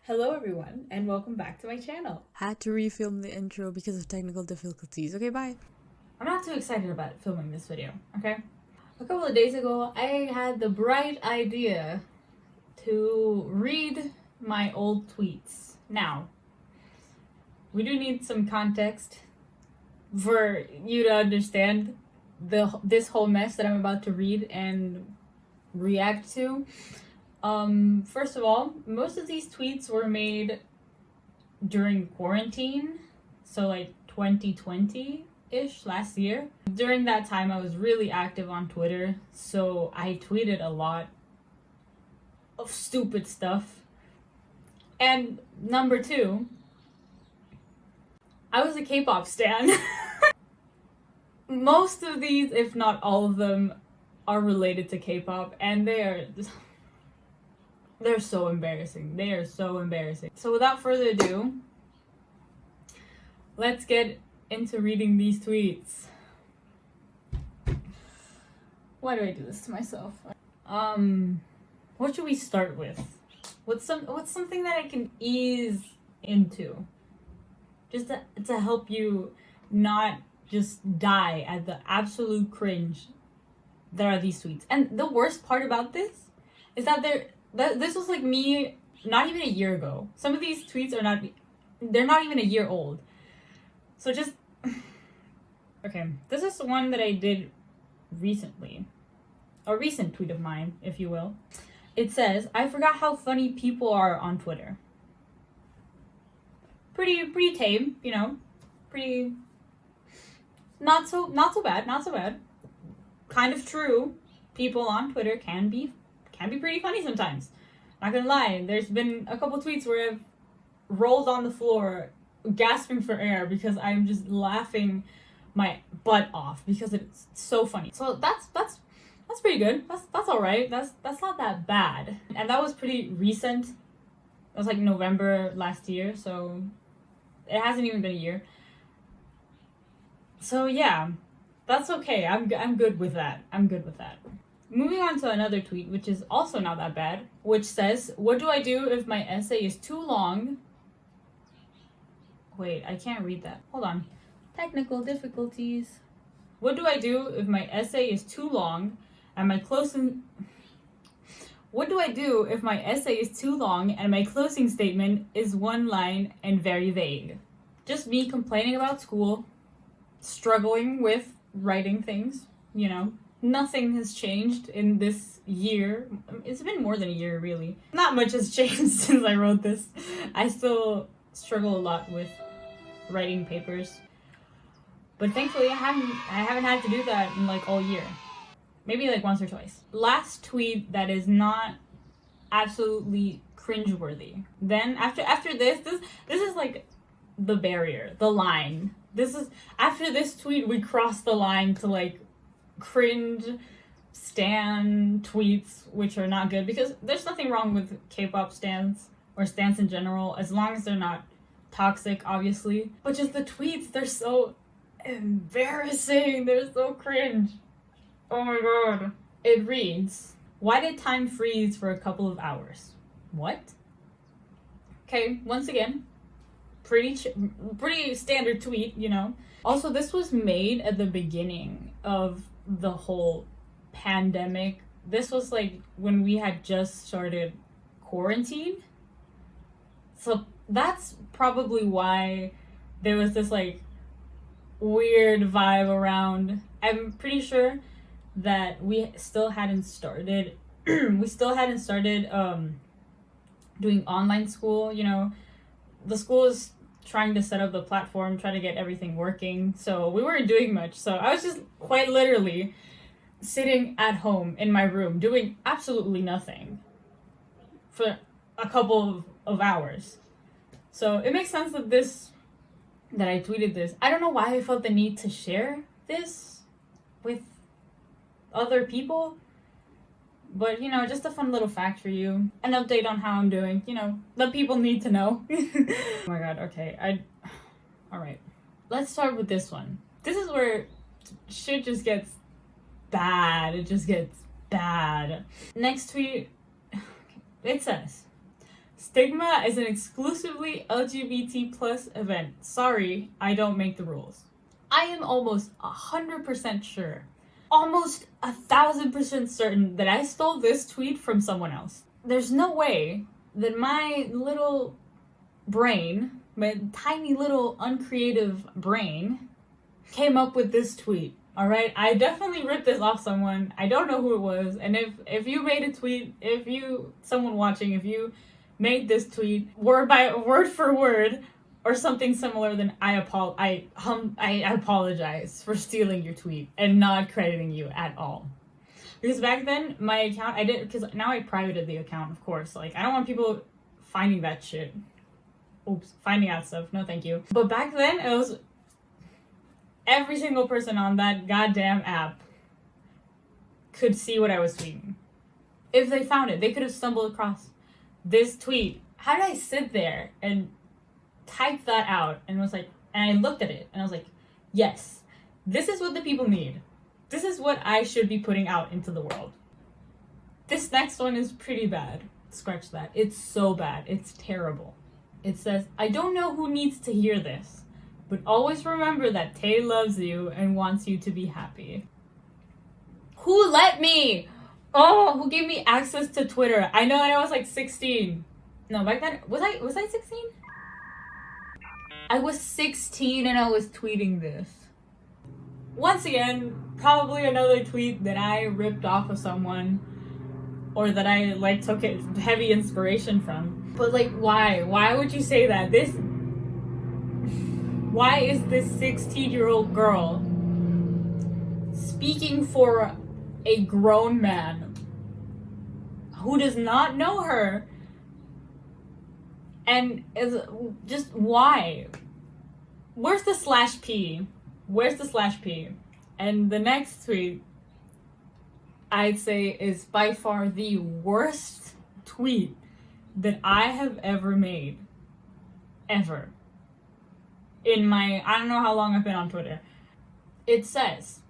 Hello everyone, and welcome back to my channel. Had to refilm the intro because of technical difficulties. Okay, bye. I'm not too excited about filming this video, okay? A couple of days ago, I had the bright idea to read my old tweets. Now, we do need some context for you to understand this whole mess that I'm about to read and react to. First of all, most of these tweets were made during quarantine, so like 2020-ish, last year. During that time, I was really active on Twitter, so I tweeted a lot of stupid stuff. And number two, I was a K-pop stan. Most of these, if not all of them, are related to K-pop, and they're so embarrassing. They are so embarrassing. So without further ado, let's get into reading these tweets. Why do I do this to myself? What should we start with? What's something that I can ease into? Just to help you not just die at the absolute cringe that are these tweets. And the worst part about this is that this was like me not even a year ago. Some of these tweets they're not even a year old. So just, okay, this is one that I did recently. A recent tweet of mine, if you will. It says, "I forgot how funny people are on Twitter." Pretty tame, you know? Pretty, not so bad. Kind of true. People on Twitter can be pretty funny sometimes. Not gonna lie, there's been a couple tweets where I've rolled on the floor gasping for air because I'm just laughing my butt off because it's so funny. So that's pretty good. That's all right. That's not that bad. And that was pretty recent. It was like November last year, so it hasn't even been a year. So yeah, that's okay. I'm good with that. Moving on to another tweet, which is also not that bad, which says, "What do I do if my essay is too long?" Wait, I can't read that. Hold on. Technical difficulties. "What do I do if my essay is too long and my closing... What do I do if my essay is too long and my closing statement is one line and very vague?" Just me complaining about school, struggling with writing things, you know. Nothing has changed in this year. It's been more than a year, really. Not much has changed since I wrote this. I still struggle a lot with writing papers. But thankfully, I haven't had to do that in like all year. Maybe like once or twice. Last tweet that is not absolutely cringeworthy. Then after this is like the barrier, the line. This is, after this tweet, we cross the line to like cringe stan tweets, which are not good, because there's nothing wrong with K-pop stans or stans in general, as long as they're not toxic, obviously. But just the tweets, they're so embarrassing. They're so cringe. Oh my god. It reads, "Why did time freeze for a couple of hours?" What? Okay, once again, pretty standard tweet, you know. Also, this was made at the beginning of the whole pandemic. This was like when we had just started quarantine. So that's probably why there was this like weird vibe around. I'm pretty sure that we still hadn't started doing online school, you know. The school is trying to set up the platform, trying to get everything working, so we weren't doing much. So I was just quite literally sitting at home in my room doing absolutely nothing for a couple of hours. So it makes sense that I tweeted this. I don't know why I felt the need to share this with other people, but you know, just a fun little fact for you, an update on how I'm doing, you know, the people need to know. Oh my god, okay, all right, let's start with this one. This is where shit just gets bad. It just gets bad. Next tweet, it says, Stigma is an exclusively LGBT plus event. Sorry, I don't make the rules. I am almost 100% sure, almost 1,000% certain that I stole this tweet from someone else. There's no way that my little brain, my tiny little uncreative brain, came up with this tweet. All right, I definitely ripped this off someone. I don't know who it was, and if you made a tweet, someone watching, if you made this tweet word for word or something similar, then I apologize for stealing your tweet and not crediting you at all. Because back then my account, because now I privated the account, of course. Like, I don't want people finding that shit. Oops, finding out stuff. No, thank you. But back then it was every single person on that goddamn app could see what I was tweeting. If they found it, they could have stumbled across this tweet. How did I sit there and type that out and I looked at it and I was like, yes, this is what the people need. This is what I should be putting out into the world. This next one is pretty bad. Scratch that. It's so bad. It's terrible. It says, I don't know who needs to hear this, but always remember that Tay loves you and wants you to be happy. Who let me? Oh, who gave me access to Twitter? I know I was like 16. No, back then, was I 16? I was 16 and I was tweeting this. Once again, probably another tweet that I ripped off of someone or that I took it heavy inspiration from. But why? Why would you say that? Why is this 16-year-old girl speaking for a grown man who does not know her? And is just why? Where's the /P? Where's the /P? And the next tweet, I'd say, is by far the worst tweet that I have ever made. Ever. I don't know how long I've been on Twitter. It says,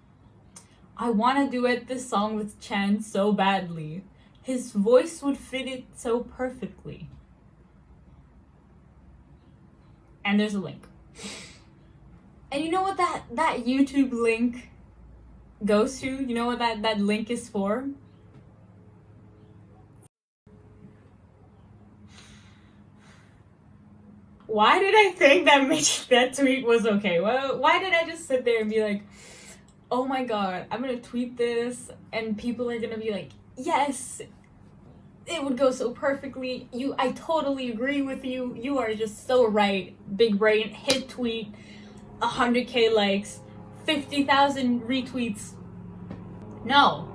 I want to duet this song with Chan so badly. His voice would fit it so perfectly. And there's a link. And you know what that YouTube link goes to? You know what that link is for? Why did I think that tweet was okay? Well, why did I just sit there and be like, oh my god, I'm gonna tweet this and people are gonna be like, yes, it would go so perfectly. I totally agree with you. You are just so right. Big brain, hit tweet, 100K likes, 50,000 retweets. No,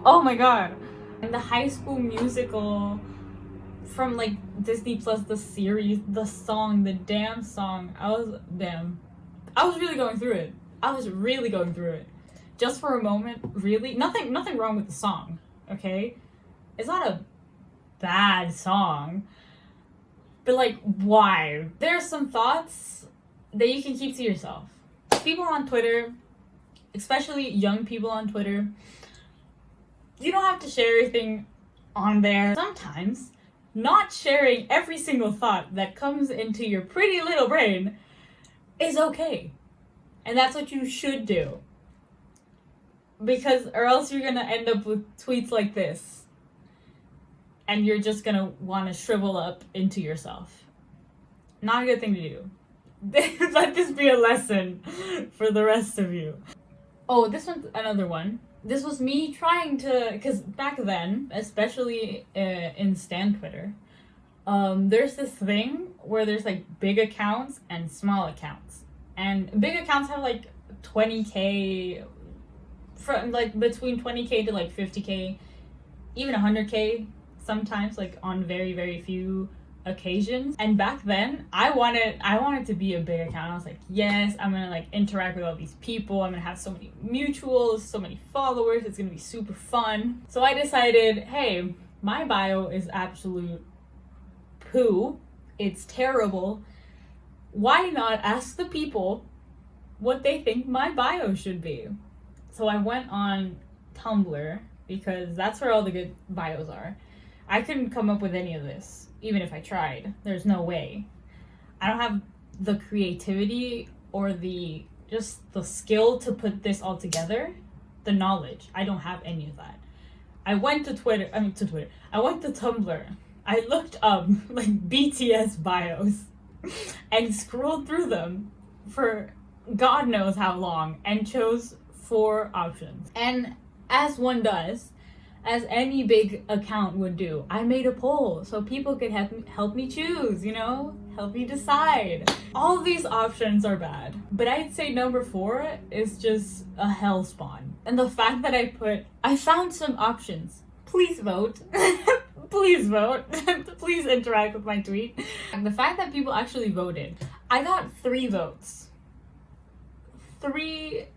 oh my god. And the High School Musical from Disney Plus, the series, the song, the damn song. I was really going through it. Just for a moment, really. Nothing wrong with the song, okay? It's not a bad song. But why? There are some thoughts that you can keep to yourself. People on Twitter, especially young people on Twitter, you don't have to share everything on there. Sometimes not sharing every single thought that comes into your pretty little brain is okay. And that's what you should do. Or else you're gonna end up with tweets like this. And you're just gonna wanna shrivel up into yourself. Not a good thing to do. Let this be a lesson for the rest of you. Oh, this one's another one. This was me trying to, because back then, especially in Stan Twitter, there's this thing where there's big accounts and small accounts. And big accounts have 20K, from between 20K to 50K, even 100K sometimes, on very, very few occasions. And back then I wanted to be a big account. I was like, yes, I'm gonna interact with all these people, I'm gonna have so many mutuals, so many followers, it's gonna be super fun. So I decided, hey, my bio is absolute poo, it's terrible, why not ask the people what they think my bio should be? So I went on Tumblr, because that's where all the good bios are. I couldn't come up with any of this, even if I tried. There's no way. I don't have the creativity or the skill to put this all together. The knowledge. I don't have any of that. I went to Twitter. I went to Tumblr. I looked up like BTS bios and scrolled through them for God knows how long and chose 4 options. And as one does, as any big account would do, I made a poll so people could help me choose, help me decide. All these options are bad, but I'd say number 4 is just a hellspawn. And the fact that I found some options. Please vote. Please vote. Please interact with my tweet. And the fact that people actually voted. I got 3 votes. 3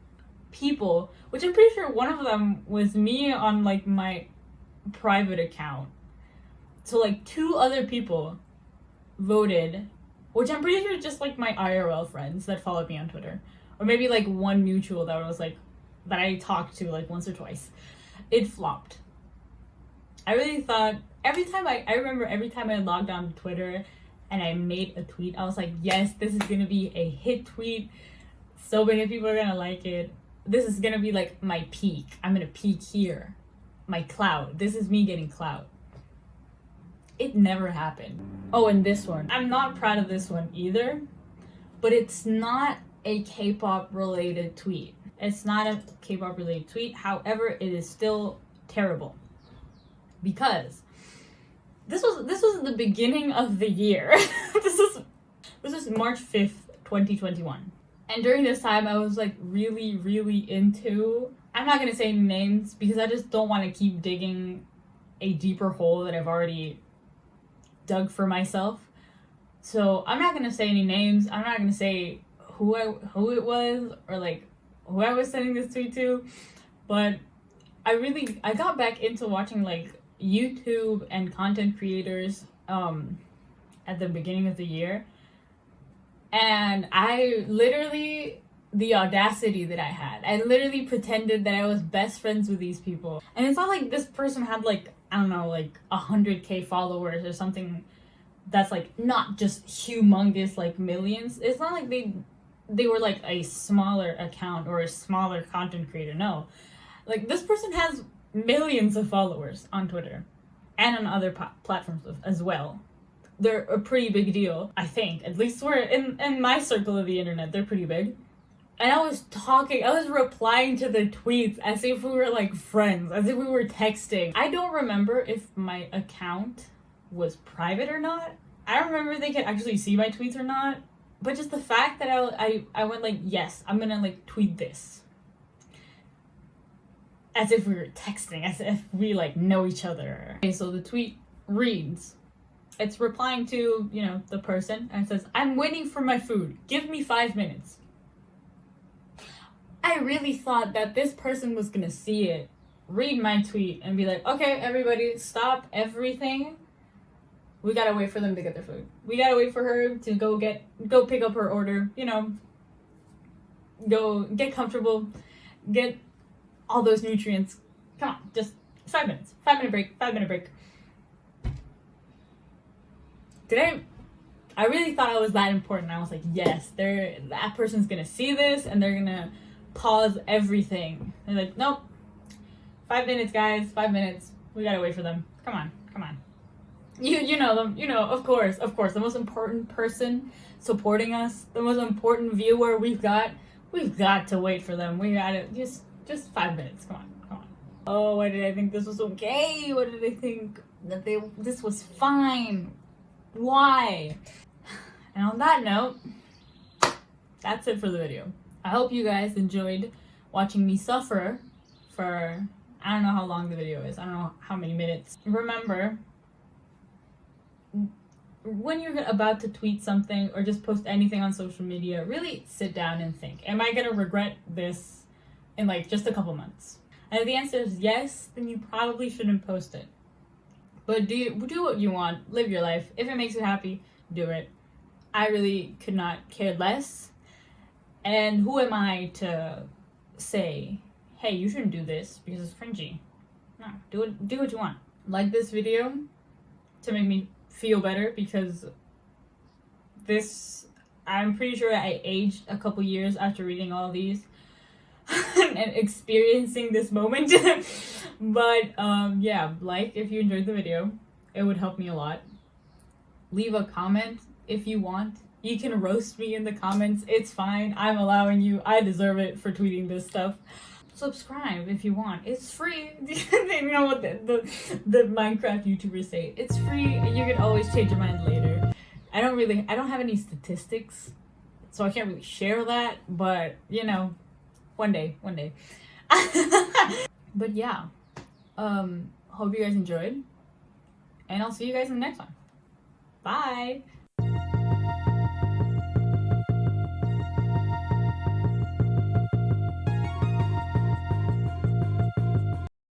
people, which I'm pretty sure one of them was me on like my private account. So like 2 other people voted, which I'm pretty sure is just like my IRL friends that followed me on Twitter. Or maybe like one mutual that was like, that I talked to like once or twice. It flopped. I really thought I remember every time I logged on to Twitter and I made a tweet, I was like, yes, this is gonna be a hit tweet. So many people are gonna like it. This is gonna be like my peak. I'm gonna peak here. My clout. This is me getting clout. It never happened. Oh, and this one. I'm not proud of this one either, but it's not a K-pop related tweet. It's not a K-pop related tweet. However, it is still terrible. Because this was the beginning of the year. This is March 5th, 2021. And during this time, I was like really, really into, I'm not going to say any names because I just don't want to keep digging a deeper hole that I've already dug for myself. So I'm not going to say any names. I'm not going to say who it was or like who I was sending this tweet to. But I got back into watching like YouTube and content creators at the beginning of the year. And I literally, the audacity that I literally pretended that I was best friends with these people. And it's not like this person had like, I don't know, like 100K followers or something that's like not just humongous like millions. It's not like they were like a smaller account or a smaller content creator. No. Like this person has millions of followers on Twitter and on other platforms as well. They're a pretty big deal, I think. At least we're in my circle of the internet, they're pretty big. And I was replying to the tweets as if we were like friends, as if we were texting. I don't remember if my account was private or not. I don't remember if they could actually see my tweets or not. But just the fact that I went like, yes, I'm gonna like tweet this. As if we were texting, as if we like know each other. Okay, so the tweet reads, it's replying to, the person, and it says, I'm waiting for my food. Give me 5 minutes. I really thought that this person was gonna see it, read my tweet, and be like, okay, everybody, stop everything. We gotta wait for them to get their food. We gotta wait for her to go pick up her order, go get comfortable, get all those nutrients. Come on, just 5 minutes. 5 minute break. Today, I really thought I was that important. I was like, yes, that person's gonna see this and they're gonna pause everything. They're like, nope. 5 minutes, guys. 5 minutes. We gotta wait for them. Come on. You know them. Of course. The most important person supporting us, the most important viewer we've got to wait for them. We gotta just 5 minutes. Come on. Oh, why did I think this was okay? What did I think that this was fine? Why? And on that note, that's it for the video. I hope you guys enjoyed watching me suffer for, I don't know how long the video is. I don't know how many minutes. Remember, when you're about to tweet something or just post anything on social media, really sit down and think, am I gonna regret this in like just a couple months? And if the answer is yes, then you probably shouldn't post it. But do what you want, live your life. If it makes you happy, do it. I really could not care less. And who am I to say, hey, you shouldn't do this because it's cringy? No, do what you want. Like this video, to make me feel better, because I'm pretty sure I aged a couple years after reading all these and experiencing this moment. But yeah, like if you enjoyed the video, it would help me a lot. Leave a comment if you want. You can roast me in the comments. It's fine. I'm allowing you. I deserve it for tweeting this stuff. Subscribe if you want. It's free. You know what the Minecraft YouTubers say. It's free, and you can always change your mind later. I don't have any statistics, so I can't really share that, but you know, one day. But yeah, hope you guys enjoyed, and I'll see you guys in the next one. Bye.